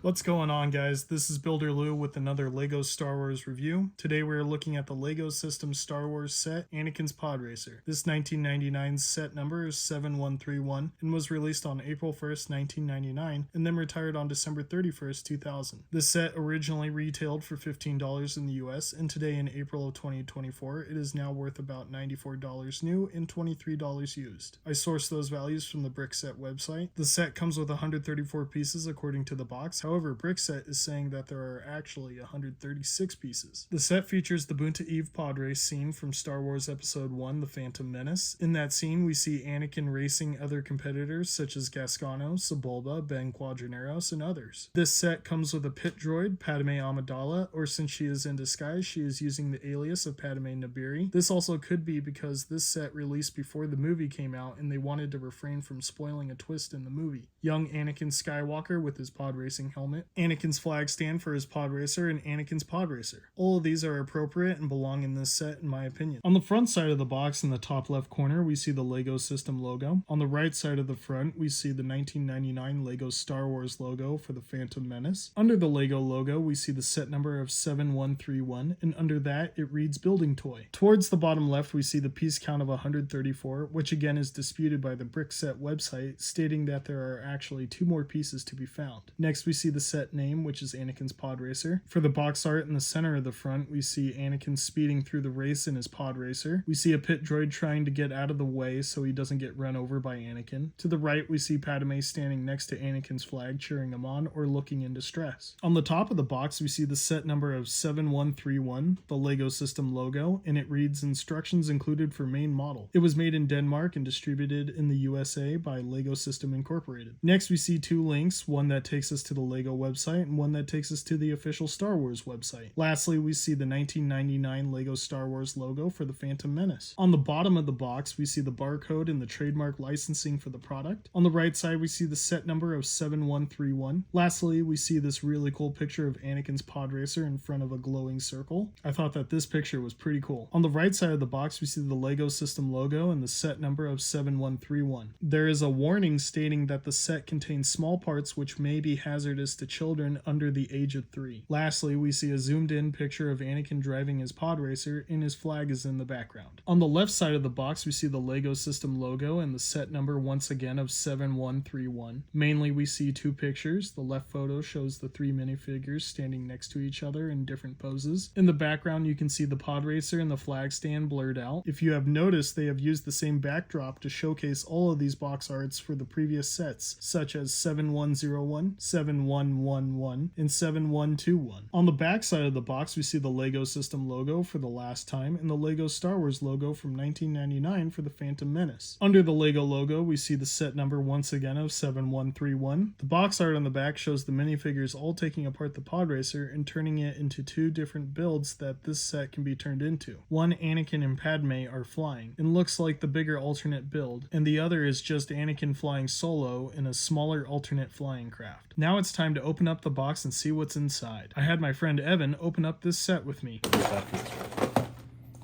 What's going on, guys? This is Builder Lou with another LEGO Star Wars review. Today we are looking at the LEGO Systems Star Wars set, Anakin's Podracer. This 1999 set number is 7131 and was released on April 1st, 1999 and then retired on December 31st, 2000. This set originally retailed for $15 in the US, and today in April of 2024 it is now worth about $94 new and $23 used. I sourced those values from the Brickset website. The set comes with 134 pieces according to the box. However, Brickset is saying that there are actually 136 pieces. The set features the Bunta Eve pod race scene from Star Wars Episode 1, The Phantom Menace. In that scene, we see Anakin racing other competitors such as Gascano, Sebulba, Ben Quadraneros, and others. This set comes with a pit droid, Padme Amidala, or since she is in disguise, she is using the alias of Padme Nabiri. This also could be because this set released before the movie came out and they wanted to refrain from spoiling a twist in the movie. Young Anakin Skywalker with his pod racing helmet, Anakin's flag stand for his Podracer, and Anakin's Podracer. All of these are appropriate and belong in this set in my opinion. On the front side of the box in the top left corner we see the LEGO System logo. On the right side of the front we see the 1999 LEGO Star Wars logo for the Phantom Menace. Under the LEGO logo we see the set number of 7131, and under that it reads Building Toy. Towards the bottom left we see the piece count of 134, which again is disputed by the Brickset website, stating that there are actually 2 more pieces to be found. Next we see the set name, which is Anakin's Podracer. For the box art in the center of the front, we see Anakin speeding through the race in his Podracer. We see a pit droid trying to get out of the way so he doesn't get run over by Anakin. To the right, we see Padme standing next to Anakin's flag, cheering him on or looking in distress. On the top of the box, we see the set number of 7131, the LEGO System logo, and it reads Instructions included for main model. It was made in Denmark and distributed in the USA by LEGO System Incorporated. Next, we see 2 links, one that takes us to the LEGO website and one that takes us to the official Star Wars website. Lastly, we see the 1999 LEGO Star Wars logo for the Phantom Menace. On the bottom of the box, we see the barcode and the trademark licensing for the product. On the right side, we see the set number of 7131. Lastly, we see this really cool picture of Anakin's Podracer in front of a glowing circle. I thought that this picture was pretty cool. On the right side of the box, we see the LEGO System logo and the set number of 7131. There is a warning stating that the set contains small parts which may be hazardous to children under the age of 3. Lastly, we see a zoomed in picture of Anakin driving his Podracer and his flag is in the background. On the left side of the box, we see the LEGO System logo and the set number once again of 7131. Mainly we see 2 pictures. The left photo shows the 3 minifigures standing next to each other in different poses. In the background you can see the Podracer and the flag stand blurred out. If you have noticed, they have used the same backdrop to showcase all of these box arts for the previous sets, such as 7101, 7111, and 7121. On the back side of the box we see the LEGO System logo for the last time and the LEGO Star Wars logo from 1999 for the Phantom Menace. Under the LEGO logo we see the set number once again of 7131. The box art on the back shows the minifigures all taking apart the Podracer and turning it into 2 different builds that this set can be turned into. One, Anakin and Padme are flying and looks like the bigger alternate build, and the other is just Anakin flying solo in a smaller alternate flying craft. Now it's time to open up the box and see what's inside. I had my friend Evan open up this set with me. I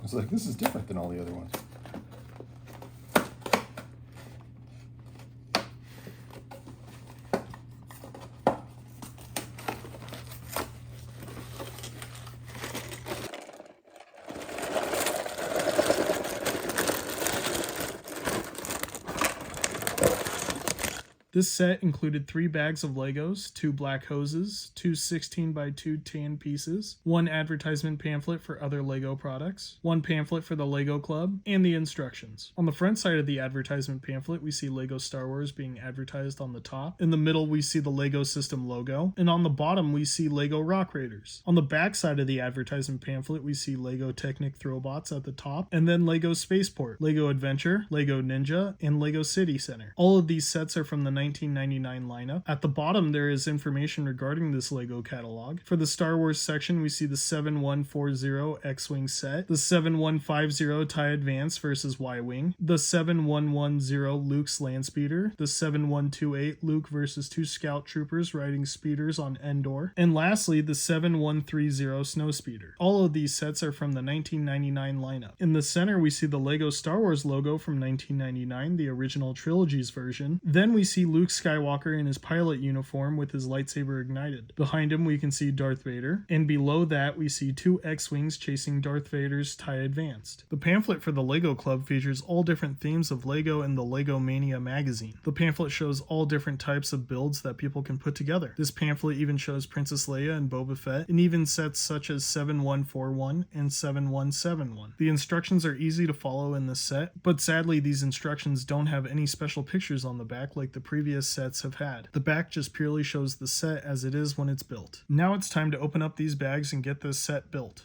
was like, this is different than all the other ones. This set included 3 bags of Legos, 2 black hoses, 2 16x2 tan pieces, 1 advertisement pamphlet for other Lego products, 1 pamphlet for the Lego Club, and the instructions. On the front side of the advertisement pamphlet we see Lego Star Wars being advertised on the top. In the middle we see the LEGO System logo, and on the bottom we see Lego Rock Raiders. On the back side of the advertisement pamphlet we see Lego Technic Throwbots at the top, and then Lego Spaceport, Lego Adventure, Lego Ninja, and Lego City Center. All of these sets are from the 1999 lineup. At the bottom there is information regarding this LEGO catalog. For the Star Wars section we see the 7140 X-Wing set, the 7150 TIE Advance versus Y-Wing, the 7110 Luke's Landspeeder, the 7128 Luke versus 2 Scout Troopers riding speeders on Endor, and lastly the 7130 Snowspeeder. All of these sets are from the 1999 lineup. In the center we see the LEGO Star Wars logo from 1999, the original trilogy's version. Then we see Luke Skywalker in his pilot uniform with his lightsaber ignited. Behind him we can see Darth Vader, and below that we see 2 X-Wings chasing Darth Vader's TIE Advanced. The pamphlet for the LEGO Club features all different themes of LEGO in the LEGO Mania magazine. The pamphlet shows all different types of builds that people can put together. This pamphlet even shows Princess Leia and Boba Fett, and even sets such as 7141 and 7171. The instructions are easy to follow in this set, but sadly these instructions don't have any special pictures on the back like the previous sets have had. The back just purely shows the set as it is when it's built. Now it's time to open up these bags and get this set built.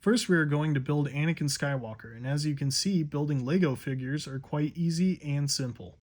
First we are going to build Anakin Skywalker, and as you can see, building LEGO figures are quite easy and simple.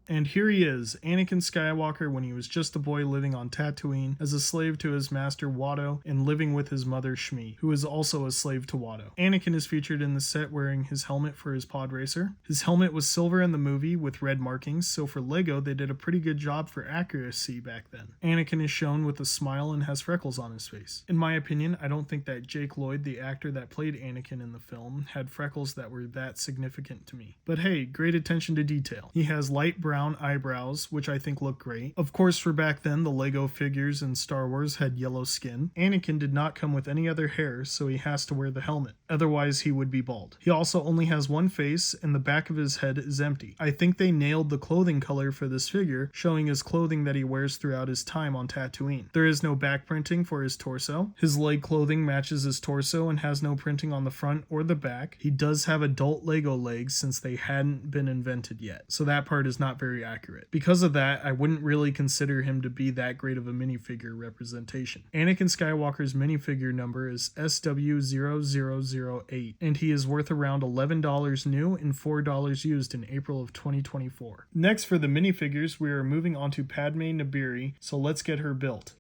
And here he is, Anakin Skywalker when he was just a boy living on Tatooine as a slave to his master Watto and living with his mother Shmi, who is also a slave to Watto. Anakin is featured in the set wearing his helmet for his pod racer. His helmet was silver in the movie with red markings, so for LEGO they did a pretty good job for accuracy back then. Anakin is shown with a smile and has freckles on his face. In my opinion, I don't think that Jake Lloyd, the actor that played Anakin in the film, had freckles that were that significant to me. But hey, great attention to detail. He has light brown eyebrows, which I think look great. Of course, for back then, the LEGO figures in Star Wars had yellow skin. Anakin did not come with any other hair, so he has to wear the helmet. Otherwise, he would be bald. He also only has one face, and the back of his head is empty. I think they nailed the clothing color for this figure, showing his clothing that he wears throughout his time on Tatooine. There is no back printing for his torso. His leg clothing matches his torso and has no printing on the front or the back. He does have adult LEGO legs since they hadn't been invented yet, so that part is not very accurate. Because of that, I wouldn't really consider him to be that great of a minifigure representation. Anakin Skywalker's minifigure number is SW0008, and he is worth around $11 new and $4 used in April of 2024. Next, for the minifigures, we are moving on to Padme Nabiri, so let's get her built.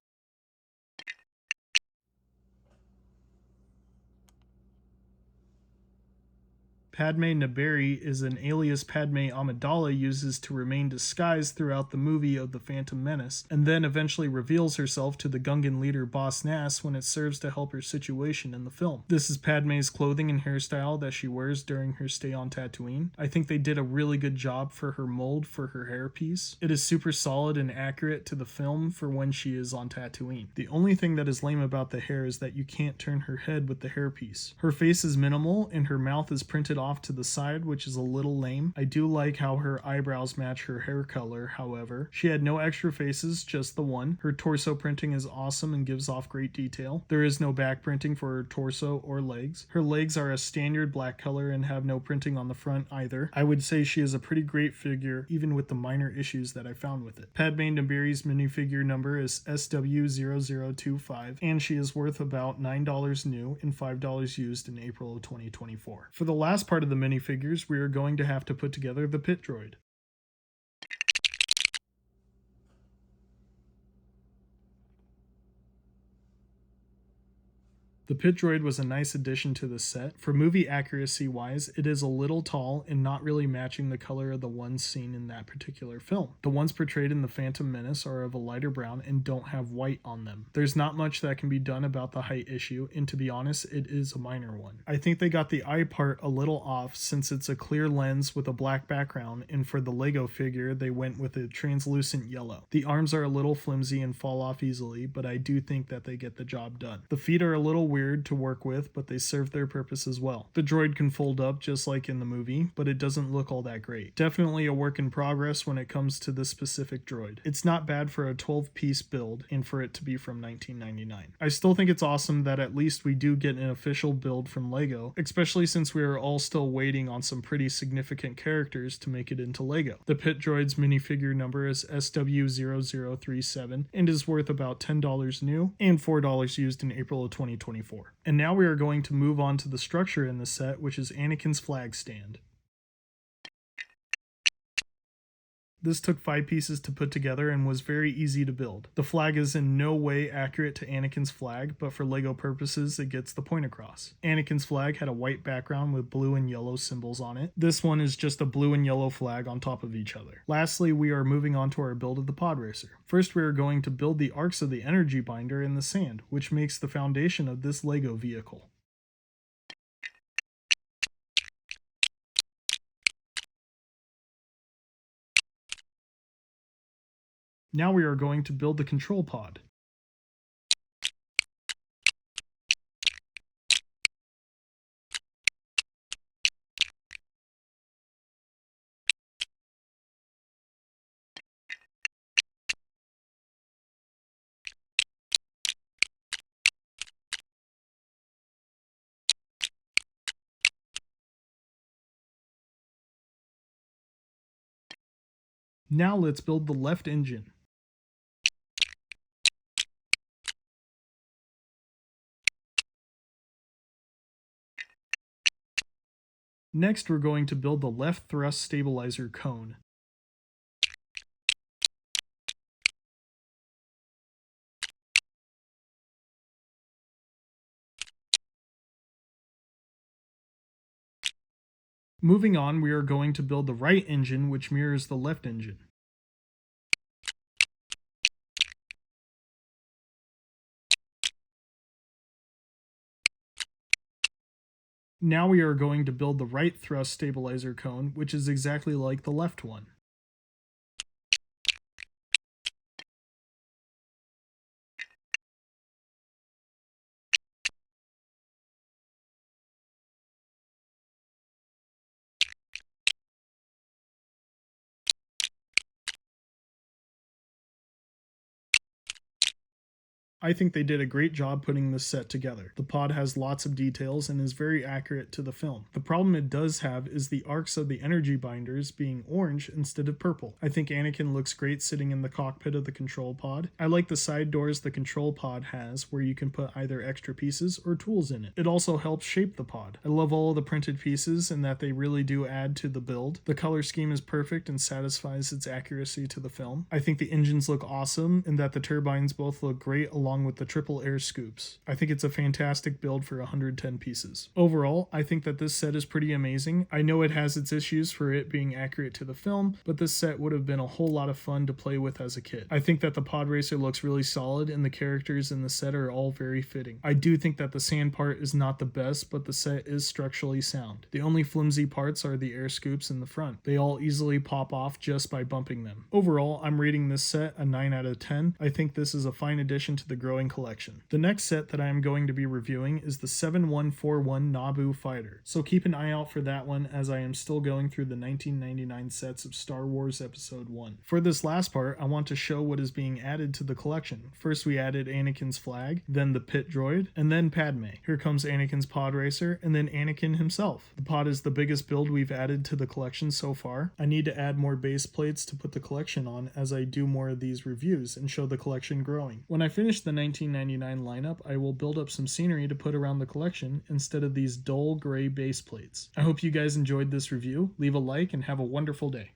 Padme Naberi is an alias Padme Amidala uses to remain disguised throughout the movie of The Phantom Menace, and then eventually reveals herself to the Gungan leader Boss Nass when it serves to help her situation in the film. This is Padme's clothing and hairstyle that she wears during her stay on Tatooine. I think they did a really good job for her mold for her hairpiece. It is super solid and accurate to the film for when she is on Tatooine. The only thing that is lame about the hair is that you can't turn her head with the hairpiece. Her face is minimal and her mouth is printed off to the side, which is a little lame. I do like how her eyebrows match her hair color, however. She had no extra faces, just the one. Her torso printing is awesome and gives off great detail. There is no back printing for her torso or legs. Her legs are a standard black color and have no printing on the front either. I would say she is a pretty great figure, even with the minor issues that I found with it. Padme Nabiri's minifigure number is SW0025, and she is worth about $9 new and $5 used in April of 2024. For the last part of the minifigures, we are going to have to put together the pit droid. The pit droid was a nice addition to the set. For movie accuracy wise, it is a little tall and not really matching the color of the ones seen in that particular film. The ones portrayed in The Phantom Menace are of a lighter brown and don't have white on them. There's not much that can be done about the height issue, and to be honest, it is a minor one. I think they got the eye part a little off since it's a clear lens with a black background, and for the LEGO figure, they went with a translucent yellow. The arms are a little flimsy and fall off easily, but I do think that they get the job done. The feet are a little weird weird to work with, but they serve their purpose as well. The droid can fold up just like in the movie, but it doesn't look all that great. Definitely a work in progress when it comes to this specific droid. It's not bad for a 12-piece build and for it to be from 1999. I still think it's awesome that at least we do get an official build from LEGO, especially since we are all still waiting on some pretty significant characters to make it into LEGO. The Pit Droid's minifigure number is SW0037 and is worth about $10 new and $4 used in April of 2024. And now we are going to move on to the structure in the set, which is Anakin's flag stand. This took 5 pieces to put together and was very easy to build. The flag is in no way accurate to Anakin's flag, but for LEGO purposes it gets the point across. Anakin's flag had a white background with blue and yellow symbols on it. This one is just a blue and yellow flag on top of each other. Lastly, we are moving on to our build of the Podracer. First, we are going to build the arcs of the energy binder in the sand, which makes the foundation of this LEGO vehicle. Now we are going to build the control pod. Now let's build the left engine. Next, we're going to build the left thrust stabilizer cone. Moving on, we are going to build the right engine, which mirrors the left engine. Now we are going to build the right thrust stabilizer cone, which is exactly like the left one. I think they did a great job putting this set together. The pod has lots of details and is very accurate to the film. The problem it does have is the arcs of the energy binders being orange instead of purple. I think Anakin looks great sitting in the cockpit of the control pod. I like the side doors the control pod has where you can put either extra pieces or tools in it. It also helps shape the pod. I love all of the printed pieces and that they really do add to the build. The color scheme is perfect and satisfies its accuracy to the film. I think the engines look awesome and that the turbines both look great along with the triple air scoops. I think it's a fantastic build for 110 pieces. Overall, I think that this set is pretty amazing. I know it has its issues for it being accurate to the film, but this set would have been a whole lot of fun to play with as a kid. I think that the Podracer looks really solid and the characters in the set are all very fitting. I do think that the sand part is not the best, but the set is structurally sound. The only flimsy parts are the air scoops in the front. They all easily pop off just by bumping them. Overall, I'm rating this set a 9 out of 10. I think this is a fine addition to the growing collection. The next set that I am going to be reviewing is the 7141 Naboo Fighter, so keep an eye out for that one as I am still going through the 1999 sets of Star Wars Episode 1. For this last part, I want to show what is being added to the collection. First we added Anakin's flag, then the Pit Droid, and then Padme. Here comes Anakin's Podracer, and then Anakin himself. The pod is the biggest build we've added to the collection so far. I need to add more base plates to put the collection on as I do more of these reviews and show the collection growing. When I finish the 1999 lineup, I will build up some scenery to put around the collection instead of these dull gray base plates. I hope you guys enjoyed this review. Leave a like and have a wonderful day.